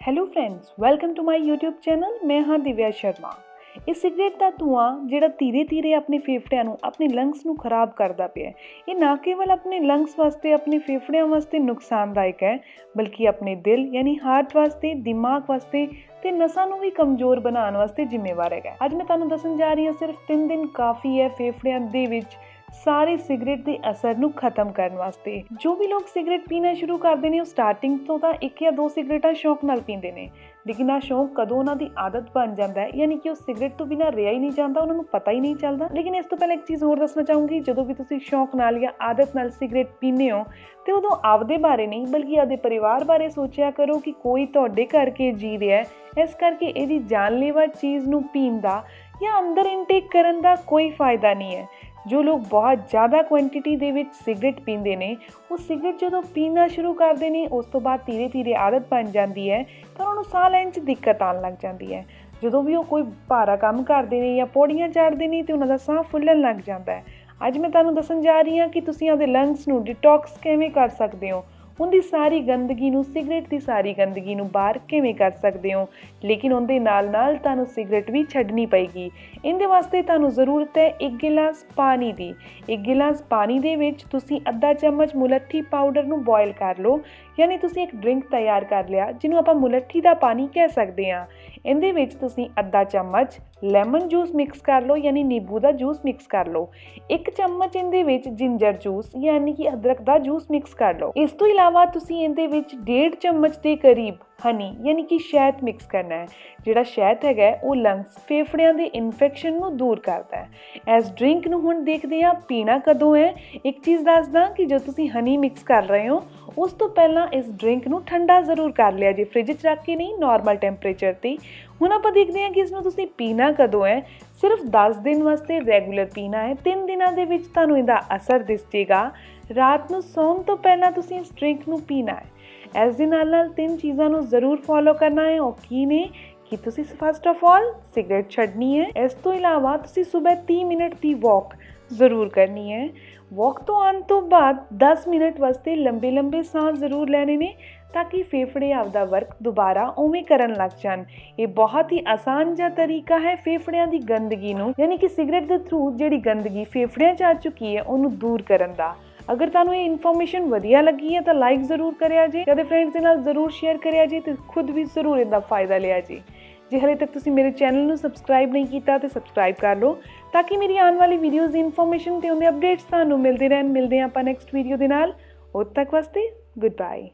Hello friends, welcome to my YouTube channel. ਮੈਂ ਹਾਂ ਦਿਵਿਆ ਸ਼ਰਮਾ। ਇਹ ਸਿਗਰਟ ਦਾ ਧੂਆਂ ਜਿਹੜਾ ਧੀਰੇ ਆਪਣੇ ਫੇਫੜਿਆਂ ਨੂੰ, ਆਪਣੇ ਲੰਗਸ ਨੂੰ ਖਰਾਬ ਕਰਦਾ ਪਿਆ, ਇਹ ਨਾ ਕੇਵਲ ਆਪਣੇ ਲੰਗਸ ਵਾਸਤੇ, ਆਪਣੇ ਫੇਫੜਿਆਂ ਵਾਸਤੇ ਨੁਕਸਾਨਦਾਇਕ ਹੈ, ਬਲਕਿ ਆਪਣੇ ਦਿਲ ਯਾਨੀ ਹਾਰਟ ਵਾਸਤੇ, ਦਿਮਾਗ ਵਾਸਤੇ ਤੇ ਨਸਾਂ ਨੂੰ ਵੀ ਕਮਜ਼ੋਰ ਬਣਾਉਣ ਵਾਸਤੇ ਜ਼ਿੰਮੇਵਾਰ ਹੈਗਾ। ਅੱਜ ਮੈਂ ਤੁਹਾਨੂੰ ਦੱਸਣ ਜਾ ਰਹੀ ਹਾਂ, ਸਿਰਫ 3 ਦਿਨ ਕਾਫੀ ਹੈ ਫੇਫੜਿਆਂ ਦੇ ਵਿੱਚ ਸਾਰੇ ਸਿਗਰਟ ਦੇ ਅਸਰ ਨੂੰ ਖਤਮ ਕਰਨ ਵਾਸਤੇ। ਜੋ ਵੀ ਲੋਕ ਸਿਗਰਟ ਪੀਣਾ ਸ਼ੁਰੂ ਕਰਦੇ ਨੇ, ਉਹ ਸਟਾਰਟਿੰਗ ਤੋਂ ਤਾਂ 1 ਜਾਂ 2 ਸਿਗਰਟਾਂ ਸ਼ੌਕ ਨਾਲ ਪੀਂਦੇ ਨੇ, ਲੇਕਿਨ ਆਹ ਸ਼ੌਕ ਕਦੋਂ ਉਹਨਾਂ ਦੀ ਆਦਤ ਬਣ ਜਾਂਦਾ ਹੈ, ਯਾਨੀ ਕਿ ਉਹ ਸਿਗਰਟ ਤੋਂ ਬਿਨਾਂ ਰਿਹਾ ਹੀ ਨਹੀਂ ਜਾਂਦਾ, ਉਹਨਾਂ ਨੂੰ ਪਤਾ ਹੀ ਨਹੀਂ ਚੱਲਦਾ। ਲੇਕਿਨ ਇਸ ਤੋਂ ਪਹਿਲਾਂ ਇੱਕ ਚੀਜ਼ ਹੋਰ ਦੱਸਣਾ ਚਾਹੂੰਗੀ, ਜਦੋਂ ਵੀ ਤੁਸੀਂ ਸ਼ੌਕ ਨਾਲ ਜਾਂ ਆਦਤ ਨਾਲ ਸਿਗਰਟ ਪੀਂਦੇ ਹੋ ਤੇ ਉਦੋਂ ਆਪਦੇ ਬਾਰੇ ਨਹੀਂ, ਬਲਕਿ ਆਪਦੇ ਪਰਿਵਾਰ ਬਾਰੇ ਸੋਚਿਆ ਕਰੋ ਕਿ ਕੋਈ ਤੁਹਾਡੇ ਕਰਕੇ ਜੀ ਰਿਹਾ, ਇਸ ਕਰਕੇ ਇਹਦੀ ਜਾਨਲੇਵਾ ਚੀਜ਼ ਨੂੰ ਪੀਣ ਦਾ ਜਾਂ ਅੰਦਰ ਇਨਟੇਕ ਕਰਨ ਦਾ ਕੋਈ ਫਾਇਦਾ ਨਹੀਂ ਹੈ। ਜੋ ਲੋਕ ਬਹੁਤ ਜ਼ਿਆਦਾ ਕੁਆਂਟੀਟੀ ਦੇ ਵਿੱਚ ਸਿਗਰਟ ਪੀਂਦੇ ਨੇ, ਉਹ ਸਿਗਰਟ ਜਦੋਂ ਪੀਣਾ ਸ਼ੁਰੂ ਕਰਦੇ ਨੇ, ਉਸ ਤੋਂ ਬਾਅਦ ਧੀਰੇ ਆਦਤ ਬਣ ਜਾਂਦੀ ਹੈ ਤਾਂ ਉਹਨਾਂ ਨੂੰ ਸਾਹ ਲੈਣ 'ਚ ਦਿੱਕਤ ਆਉਣ ਲੱਗ ਜਾਂਦੀ ਹੈ। ਜਦੋਂ ਵੀ ਉਹ ਕੋਈ ਭਾਰਾ ਕੰਮ ਕਰਦੇ ਨੇ ਜਾਂ ਪੌੜੀਆਂ ਚੜ੍ਹਦੇ ਨੇ ਤੇ ਉਹਨਾਂ ਦਾ ਸਾਹ ਫੁੱਲਣ ਲੱਗ ਜਾਂਦਾ ਹੈ। ਅੱਜ ਮੈਂ ਤੁਹਾਨੂੰ ਦੱਸਣ ਜਾ ਰਹੀ ਹਾਂ ਕਿ ਤੁਸੀਂ ਆਪਦੇ ਲੰਗਸ ਨੂੰ ਡਿਟੌਕਸ ਕਿਵੇਂ ਕਰ ਸਕਦੇ ਹੋ, ਉਹਦੀ ਸਾਰੀ ਗੰਦਗੀ ਨੂੰ, ਸਿਗਰਟ ਦੀ ਸਾਰੀ ਗੰਦਗੀ ਨੂੰ ਬਾਹਰ ਕਿਵੇਂ ਕਰ ਸਕਦੇ ਹੋ, ਲੇਕਿਨ ਉਹਦੇ ਨਾਲ ਤੁਹਾਨੂੰ ਸਿਗਰਟ ਵੀ ਛੱਡਣੀ ਪਏਗੀ। ਇਹਦੇ ਵਾਸਤੇ ਤੁਹਾਨੂੰ ਜ਼ਰੂਰਤ ਹੈ 1 ਗਿਲਾਸ ਪਾਣੀ ਦੀ। 1 ਗਿਲਾਸ ਪਾਣੀ ਦੇ ਵਿੱਚ ਤੁਸੀਂ ਅੱਧਾ ਚਮਚ ਮੁਲੱਠੀ ਪਾਊਡਰ ਨੂੰ ਬੋਇਲ ਕਰ ਲਓ, ਯਾਨੀ ਤੁਸੀਂ ਇੱਕ ਡਰਿੰਕ ਤਿਆਰ ਕਰ ਲਿਆ ਜਿਹਨੂੰ ਆਪਾਂ ਮੁਲੱਠੀ ਦਾ ਪਾਣੀ ਕਹਿ ਸਕਦੇ ਹਾਂ। ਇਹਦੇ ਵਿੱਚ ਤੁਸੀਂ ਅੱਧਾ ਚਮਚ ਲੈਮਨ ਜੂਸ ਮਿਕਸ ਕਰ ਲਓ, ਯਾਨੀ ਨਿੰਬੂ ਦਾ ਜੂਸ ਮਿਕਸ ਕਰ ਲਓ। 1 ਚਮਚ ਇਹਦੇ ਵਿੱਚ ਜਿੰਜਰ ਜੂਸ ਯਾਨੀ ਕਿ ਅਦਰਕ ਦਾ ਜੂਸ ਮਿਕਸ ਕਰ ਲਓ। ਇਸ ਤੋਂ ਇਲਾਵਾ ਤੁਸੀਂ ਇਹਦੇ ਵਿੱਚ 1.5 ਚਮਚ ਦੇ ਕਰੀਬ ਹਨੀ ਯਾਨੀ ਕਿ ਸ਼ਹਿਦ ਮਿਕਸ ਕਰਨਾ ਹੈ। ਜਿਹੜਾ ਸ਼ਹਿਦ ਹੈਗਾ ਉਹ ਲੰਗਸ, ਫੇਫੜਿਆਂ ਦੇ ਇਨਫੈਕਸ਼ਨ ਨੂੰ ਦੂਰ ਕਰਦਾ ਹੈ। ਇਸ ਡਰਿੰਕ ਨੂੰ ਹੁਣ ਦੇਖਦੇ ਹਾਂ ਪੀਣਾ ਕਦੋਂ ਹੈ। ਇੱਕ ਚੀਜ਼ ਦੱਸਦਾ ਕਿ ਜਦੋਂ ਤੁਸੀਂ ਹਨੀ ਮਿਕਸ ਕਰ ਰਹੇ ਹੋ, ਉਸ ਤੋਂ ਪਹਿਲਾਂ ਇਸ ਡਰਿੰਕ ਨੂੰ ਠੰਡਾ ਜ਼ਰੂਰ ਕਰ ਲਿਆ ਜੇ, ਫ੍ਰਿਜ 'ਚ ਰੱਖ ਕੇ ਨਹੀਂ, ਨਾਰਮਲ ਟੈਂਪਰੇਚਰ 'ਤੇ। ਹੁਣ ਆਪਾਂ ਦੇਖਦੇ ਹਾਂ ਕਿ ਇਸ ਨੂੰ ਤੁਸੀਂ ਪੀਣਾ ਕਦੋਂ ਹੈ। ਸਿਰਫ 10 ਦਿਨ ਵਾਸਤੇ ਰੈਗੂਲਰ ਪੀਣਾ ਹੈ। 3 ਦਿਨਾਂ ਦੇ ਵਿੱਚ ਤੁਹਾਨੂੰ ਇਹਦਾ ਅਸਰ ਦਿਸ ਜੇਗਾ। ਰਾਤ ਨੂੰ ਸੌਣ ਤੋਂ ਪਹਿਲਾਂ ਤੁਸੀਂ ਇਸ ਡਰਿੰਕ ਨੂੰ ਪੀਣਾ ਹੈ। ਇਸ ਦੇ ਨਾਲ 3 ਚੀਜ਼ਾਂ ਨੂੰ ਜ਼ਰੂਰ ਫੋਲੋ ਕਰਨਾ ਹੈ। ਉਹ ਕੀ ਨੇ ਕਿ ਤੁਸੀਂ ਫਸਟ ਆਫ ਆਲ ਸਿਗਰਟ ਛੱਡਣੀ ਹੈ। ਇਸ ਤੋਂ ਇਲਾਵਾ ਤੁਸੀਂ ਸਵੇਰ 30 ਮਿੰਟ ਦੀ ਵਾਕ ਜ਼ਰੂਰ ਕਰਨੀ ਹੈ। ਵਾਕ ਤੋਂ ਆਉਣ ਤੋਂ ਬਾਅਦ 10 ਮਿੰਟ ਵਾਸਤੇ ਲੰਬੇ ਸਾਹ ਜ਼ਰੂਰ ਲੈਣੇ ਨੇ, ਤਾਂ ਕਿ ਫੇਫੜੇ ਆਪਦਾ ਵਰਕ ਦੁਬਾਰਾ ਉਵੇਂ ਕਰਨ ਲੱਗ ਜਾਣ। ਇਹ ਬਹੁਤ ਹੀ ਆਸਾਨ ਜਿਹਾ ਤਰੀਕਾ ਹੈ ਫੇਫੜਿਆਂ ਦੀ ਗੰਦਗੀ ਨੂੰ, ਯਾਨੀ ਕਿ ਸਿਗਰਟ ਦੇ ਥਰੂ ਜਿਹੜੀ ਗੰਦਗੀ ਫੇਫੜਿਆਂ 'ਚ ਆ ਚੁੱਕੀ ਹੈ ਉਹਨੂੰ ਦੂਰ ਕਰਨ ਦਾ। ਅਗਰ ਤੁਹਾਨੂੰ ਇਹ ਇਨਫੋਰਮੇਸ਼ਨ ਵਧੀਆ ਲੱਗੀ ਹੈ ਤਾਂ ਲਾਈਕ ਜ਼ਰੂਰ ਕਰਿਆ ਜੇ, ਆਪਣੇ ਫਰੈਂਡਸ ਦੇ ਨਾਲ ਜ਼ਰੂਰ ਸ਼ੇਅਰ ਕਰਿਆ ਜੇ ਤੇ ਖੁਦ ਵੀ ਜ਼ਰੂਰ ਇਹਦਾ ਫਾਇਦਾ ਲਿਆ ਜੇ। ਜੇ ਹਲੇ ਤੱਕ ਤੁਸੀਂ ਮੇਰੇ ਚੈਨਲ ਨੂੰ ਸਬਸਕ੍ਰਾਈਬ ਨਹੀਂ ਕੀਤਾ ਤਾਂ ਸਬਸਕ੍ਰਾਈਬ ਕਰ ਲਓ, ਤਾਂ ਕਿ ਮੇਰੀ ਆਉਣ ਵਾਲੀ ਵੀਡੀਓਜ਼ ਦੀ ਇਨਫੋਰਮੇਸ਼ਨ ਤੇ ਉਹਦੇ ਅਪਡੇਟਸ ਤੁਹਾਨੂੰ ਮਿਲਦੇ ਰਹਿਣ। ਮਿਲਦੇ ਹਾਂ ਆਪਾਂ ਨੈਕਸਟ ਵੀਡੀਓ ਦੇ ਨਾਲ। ਉਦੋਂ ਤੱਕ ਵਾਸਤੇ ਗੁੱਡ ਬਾਏ।